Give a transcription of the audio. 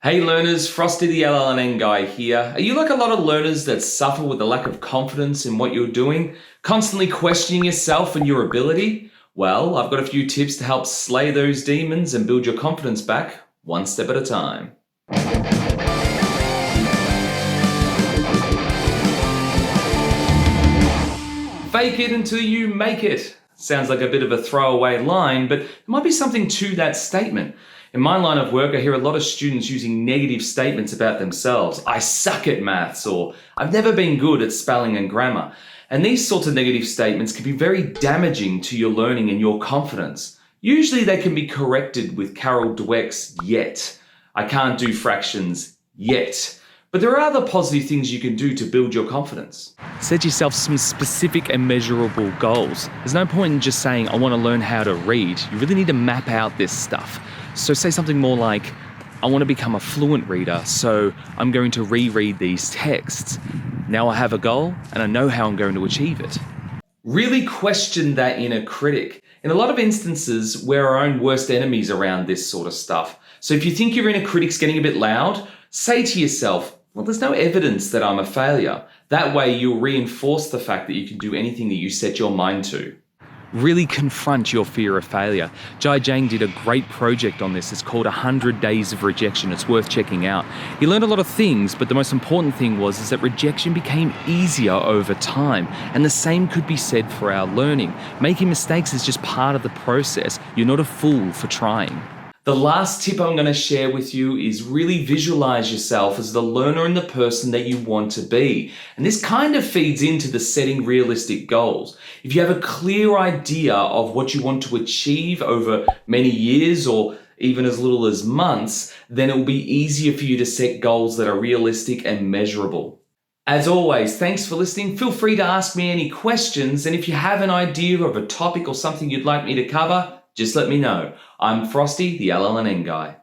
Hey learners, Frosty the LLNN guy here. Are you like a lot of learners that suffer with a lack of confidence in what you're doing? Constantly questioning yourself and your ability? Well, I've got a few tips to help slay those demons and build your confidence back, one step at a time. Fake it until you make it. Sounds like a bit of a throwaway line, but there might be something to that statement. In my line of work, I hear a lot of students using negative statements about themselves. I suck at maths, or I've never been good at spelling and grammar. And these sorts of negative statements can be very damaging to your learning and your confidence. Usually they can be corrected with Carol Dweck's yet. I can't do fractions yet. But there are other positive things you can do to build your confidence. Set yourself some specific and measurable goals. There's no point in just saying, I want to learn how to read. You really need to map out this stuff. So say something more like, I want to become a fluent reader, so I'm going to reread these texts. Now I have a goal and I know how I'm going to achieve it. Really question that inner critic. In a lot of instances, we're our own worst enemies around this sort of stuff. So if you think your inner critic's getting a bit loud, say to yourself, well, there's no evidence that I'm a failure. That way you'll reinforce the fact that you can do anything that you set your mind to. Really confront your fear of failure. Jai Jang did a great project on this. It's called 100 Days of Rejection. It's worth checking out. He learned a lot of things, but the most important thing was that rejection became easier over time. And the same could be said for our learning. Making mistakes is just part of the process. You're not a fool for trying. The last tip I'm going to share with you is really visualize yourself as the learner and the person that you want to be. And this kind of feeds into the setting realistic goals. If you have a clear idea of what you want to achieve over many years or even as little as months, then it will be easier for you to set goals that are realistic and measurable. As always, thanks for listening. Feel free to ask me any questions. And if you have an idea of a topic or something you'd like me to cover, just let me know. I'm Frosty, the LLNN guy.